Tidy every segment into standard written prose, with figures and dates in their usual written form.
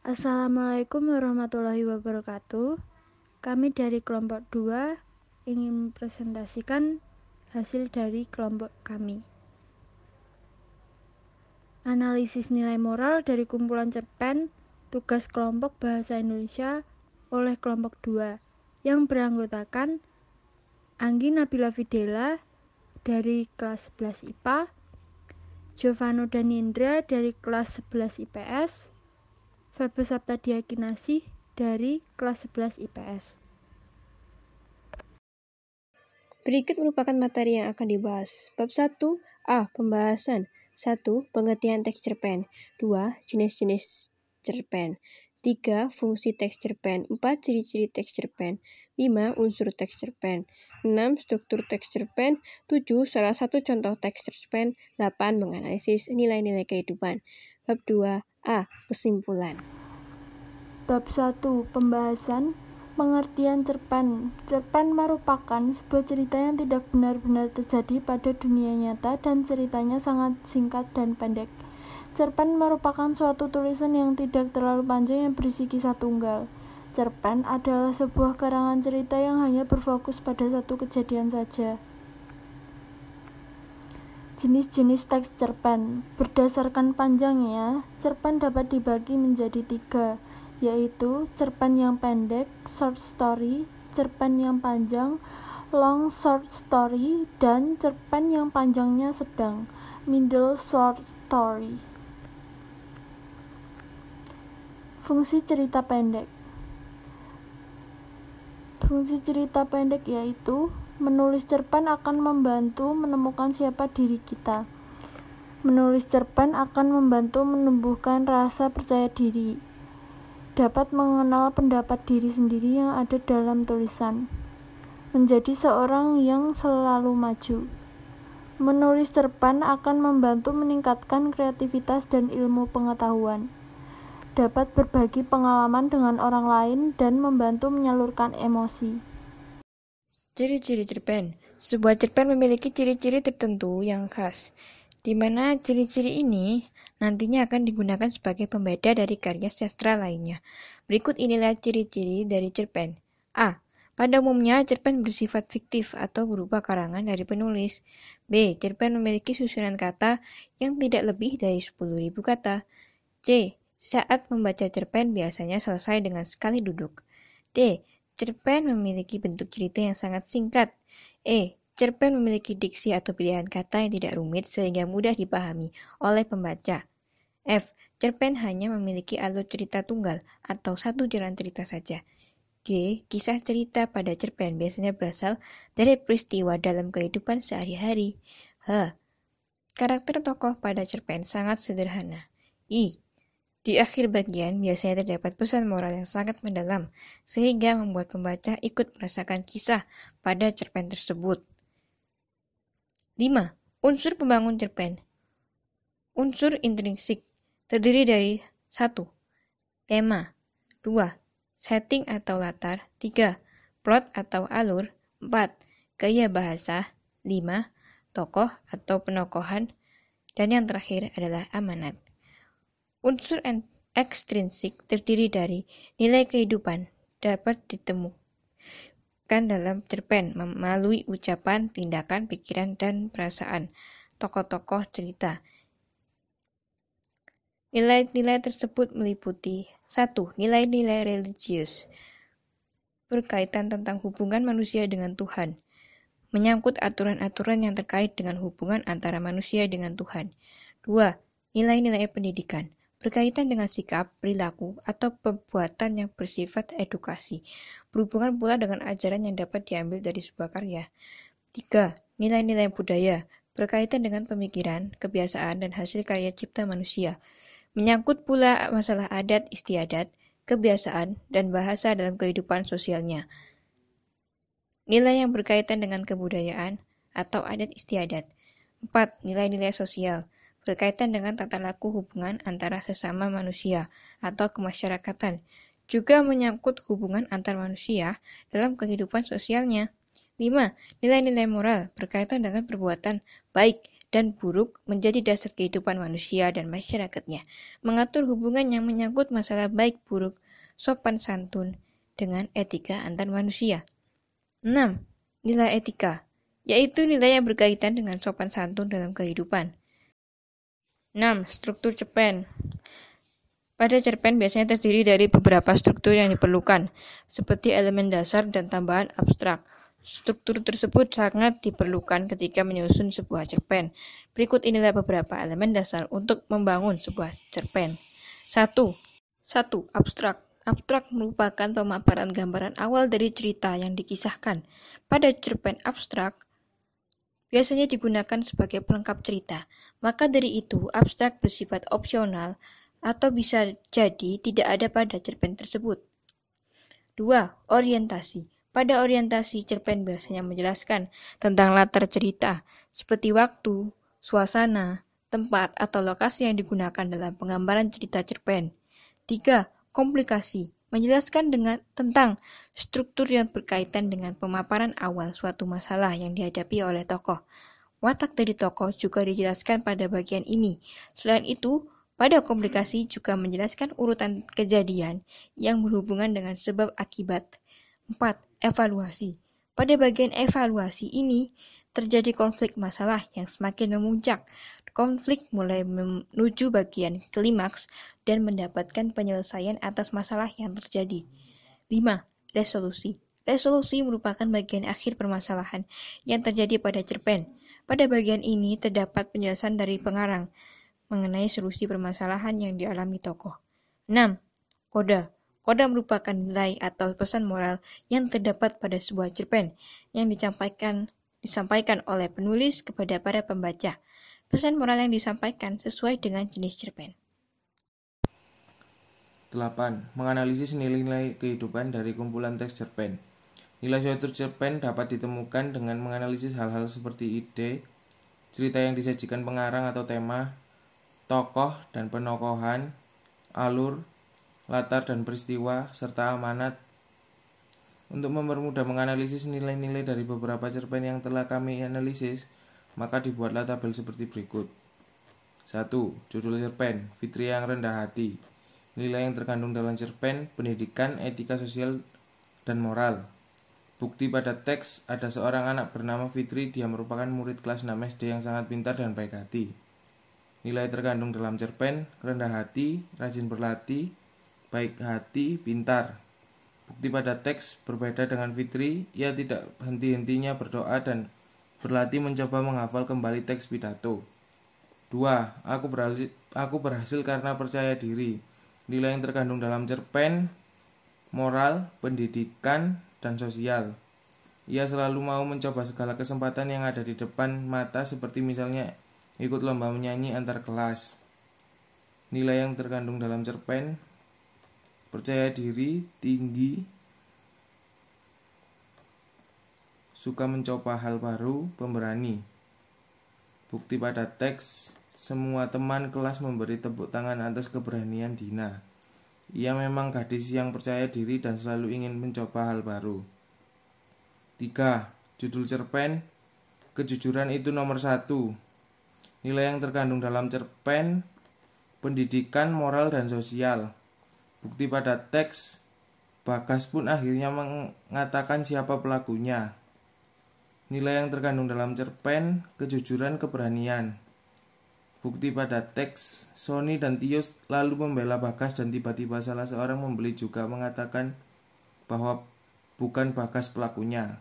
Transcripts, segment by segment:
Assalamualaikum warahmatullahi wabarakatuh. Kami dari kelompok 2 ingin mempresentasikan hasil dari kelompok kami. Analisis nilai moral dari kumpulan cerpen tugas kelompok bahasa Indonesia oleh kelompok 2 yang beranggotakan Anggi Nabila Fidela dari kelas 11 IPA, Jovano Danindra dari kelas 11 IPS, Febe Saptadiakinasih dari kelas 11 IPS. Berikut merupakan materi yang akan dibahas. Bab 1. A. Pembahasan. 1. Pengertian teks cerpen. 2. Jenis-jenis cerpen. 3. Fungsi teks cerpen. 4. Ciri-ciri teks cerpen. 5. Unsur teks cerpen. 6. Struktur teks cerpen. 7. Salah satu contoh teks cerpen. 8. Menganalisis nilai-nilai kehidupan. Bab 2. A. Kesimpulan. Bab 1. Pembahasan. Pengertian cerpen. Cerpen merupakan sebuah cerita yang tidak benar-benar terjadi pada dunia nyata dan ceritanya sangat singkat dan pendek. Cerpen merupakan suatu tulisan yang tidak terlalu panjang yang berisi kisah tunggal. Cerpen adalah sebuah karangan cerita yang hanya berfokus pada satu kejadian saja. Jenis-jenis teks cerpen. Berdasarkan panjangnya, cerpen dapat dibagi menjadi 3, yaitu cerpen yang pendek, short story, cerpen yang panjang, long short story, dan cerpen yang panjangnya sedang, middle short story. Fungsi cerita pendek. Fungsi cerita pendek yaitu menulis cerpen akan membantu menemukan siapa diri kita. Menulis cerpen akan membantu menumbuhkan rasa percaya diri. Dapat mengenal pendapat diri sendiri yang ada dalam tulisan. Menjadi seorang yang selalu maju. Menulis cerpen akan membantu meningkatkan kreativitas dan ilmu pengetahuan. Dapat berbagi pengalaman dengan orang lain dan membantu menyalurkan emosi. Ciri-ciri cerpen. Sebuah cerpen memiliki ciri-ciri tertentu yang khas, di mana ciri-ciri ini nantinya akan digunakan sebagai pembeda dari karya sastra lainnya. Berikut inilah ciri-ciri dari cerpen. A. Pada umumnya, cerpen bersifat fiktif atau berupa karangan dari penulis. B. Cerpen memiliki susunan kata yang tidak lebih dari 10.000 kata. C. Saat membaca cerpen biasanya selesai dengan sekali duduk. D. Cerpen memiliki bentuk cerita yang sangat singkat. E. Cerpen memiliki diksi atau pilihan kata yang tidak rumit sehingga mudah dipahami oleh pembaca. F. Cerpen hanya memiliki alur cerita tunggal atau satu jalan cerita saja. G. Kisah cerita pada cerpen biasanya berasal dari peristiwa dalam kehidupan sehari-hari. H. Karakter tokoh pada cerpen sangat sederhana. I. Di akhir bagian biasanya terdapat pesan moral yang sangat mendalam, sehingga membuat pembaca ikut merasakan kisah pada cerpen tersebut. 5. Unsur pembangun cerpen. Unsur intrinsik terdiri dari 1. Tema. 2. Setting atau latar. 3. Plot atau alur. 4. Gaya bahasa. 5. Tokoh atau penokohan. Dan yang terakhir adalah amanat. Unsur ekstrinsik terdiri dari nilai kehidupan dapat ditemukan dalam cerpen melalui ucapan, tindakan, pikiran, dan perasaan tokoh-tokoh cerita. Nilai-nilai tersebut meliputi 1. Nilai-nilai religius berkaitan tentang hubungan manusia dengan Tuhan, menyangkut aturan-aturan yang terkait dengan hubungan antara manusia dengan Tuhan. 2. Nilai-nilai pendidikan berkaitan dengan sikap, perilaku, atau perbuatan yang bersifat edukasi, berhubungan pula dengan ajaran yang dapat diambil dari sebuah karya. 3. Nilai-nilai budaya berkaitan dengan pemikiran, kebiasaan, dan hasil karya cipta manusia, menyangkut pula masalah adat istiadat, kebiasaan, dan bahasa dalam kehidupan sosialnya. Nilai yang berkaitan dengan kebudayaan atau adat istiadat. 4. Nilai-nilai sosial berkaitan dengan tata laku hubungan antara sesama manusia atau kemasyarakatan, juga menyangkut hubungan antar manusia dalam kehidupan sosialnya. 5. Nilai-nilai moral berkaitan dengan perbuatan baik dan buruk menjadi dasar kehidupan manusia dan masyarakatnya, mengatur hubungan yang menyangkut masalah baik buruk, sopan santun, dengan etika antar manusia. 6. Nilai etika, yaitu nilai yang berkaitan dengan sopan santun dalam kehidupan. 6. Struktur cerpen. Pada cerpen biasanya terdiri dari beberapa struktur yang diperlukan, seperti elemen dasar dan tambahan abstrak. Struktur tersebut sangat diperlukan ketika menyusun sebuah cerpen. Berikut inilah beberapa elemen dasar untuk membangun sebuah cerpen. 1. Abstrak. Abstrak merupakan pemaparan gambaran awal dari cerita yang dikisahkan. Pada cerpen abstrak, biasanya digunakan sebagai pelengkap cerita. Maka dari itu, abstrak bersifat opsional atau bisa jadi tidak ada pada cerpen tersebut. 2. Orientasi. Pada orientasi, cerpen biasanya menjelaskan tentang latar cerita, seperti waktu, suasana, tempat, atau lokasi yang digunakan dalam penggambaran cerita cerpen. 3. Komplikasi. Menjelaskan tentang struktur yang berkaitan dengan pemaparan awal suatu masalah yang dihadapi oleh tokoh. Watak dari tokoh juga dijelaskan pada bagian ini. Selain itu, pada komplikasi juga menjelaskan urutan kejadian yang berhubungan dengan sebab akibat. 4. Evaluasi. Pada bagian evaluasi ini, terjadi konflik masalah yang semakin memuncak. Konflik mulai menuju bagian klimaks dan mendapatkan penyelesaian atas masalah yang terjadi. 5. Resolusi. Resolusi merupakan bagian akhir permasalahan yang terjadi pada cerpen. Pada bagian ini terdapat penjelasan dari pengarang mengenai solusi permasalahan yang dialami tokoh. 6. Koda. Koda merupakan nilai atau pesan moral yang terdapat pada sebuah cerpen yang disampaikan oleh penulis kepada para pembaca. Pesan moral yang disampaikan sesuai dengan jenis cerpen. 8. Menganalisis nilai-nilai kehidupan dari kumpulan teks cerpen. Nilai suatu cerpen dapat ditemukan dengan menganalisis hal-hal seperti ide, cerita yang disajikan pengarang atau tema, tokoh dan penokohan, alur, latar dan peristiwa, serta amanat. Untuk mempermudah menganalisis nilai-nilai dari beberapa cerpen yang telah kami analisis, maka dibuatlah tabel seperti berikut. 1. Judul cerpen, Fitri yang rendah hati. Nilai yang terkandung dalam cerpen, pendidikan, etika sosial, dan moral. Bukti pada teks, ada seorang anak bernama Fitri, dia merupakan murid kelas 6 SD yang sangat pintar dan baik hati. Nilai terkandung dalam cerpen, rendah hati, rajin berlatih, baik hati, pintar. Bukti pada teks, berbeda dengan Fitri, ia tidak henti-hentinya berdoa dan berlatih mencoba menghafal kembali teks pidato. 2. Aku berhasil karena percaya diri. Nilai yang terkandung dalam cerpen, moral, pendidikan, dan sosial. Ia selalu mau mencoba segala kesempatan yang ada di depan mata, seperti misalnya ikut lomba menyanyi antar kelas. Nilai yang terkandung dalam cerpen, percaya diri, tinggi, suka mencoba hal baru, pemberani. Bukti pada teks, semua teman kelas memberi tepuk tangan atas keberanian Dina. Ia memang gadis yang percaya diri dan selalu ingin mencoba hal baru. 3. Judul cerpen, kejujuran itu nomor 1. Nilai yang terkandung dalam cerpen, pendidikan, moral, dan sosial. Bukti pada teks, Bagas pun akhirnya mengatakan siapa pelakunya. Nilai yang terkandung dalam cerpen, kejujuran, keberanian. Bukti pada teks, Sony dan Tio lalu membela Bagas dan tiba-tiba salah seorang membeli juga mengatakan bahwa bukan Bagas pelakunya.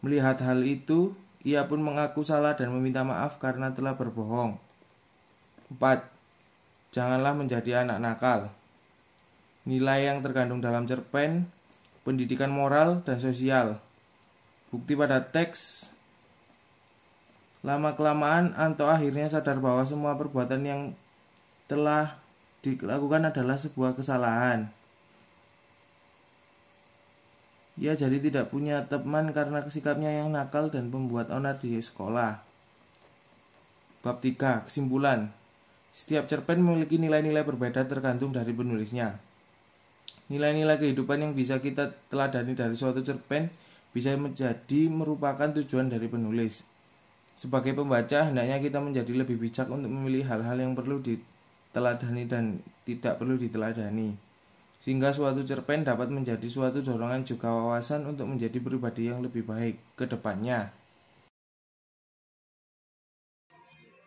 Melihat hal itu, ia pun mengaku salah dan meminta maaf karena telah berbohong. 4. Janganlah menjadi anak nakal. Nilai yang terkandung dalam cerpen, pendidikan moral dan sosial. Bukti pada teks, lama-kelamaan Anto akhirnya sadar bahwa semua perbuatan yang telah dilakukan adalah sebuah kesalahan. Ia jadi tidak punya teman karena sikapnya yang nakal dan pembuat onar di sekolah. Bab 3. Kesimpulan. Setiap cerpen memiliki nilai-nilai berbeda tergantung dari penulisnya. Nilai-nilai kehidupan yang bisa kita teladani dari suatu cerpen bisa merupakan tujuan dari penulis. Sebagai pembaca, hendaknya kita menjadi lebih bijak untuk memilih hal-hal yang perlu diteladani dan tidak perlu diteladani. Sehingga suatu cerpen dapat menjadi suatu dorongan juga wawasan untuk menjadi pribadi yang lebih baik ke depannya.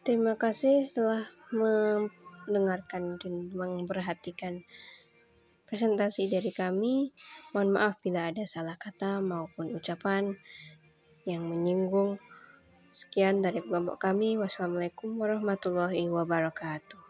Terima kasih telah mendengarkan dan memperhatikan presentasi dari kami. Mohon maaf bila ada salah kata maupun ucapan yang menyinggung. Sekian dari kelompok kami. Wassalamualaikum warahmatullahi wabarakatuh.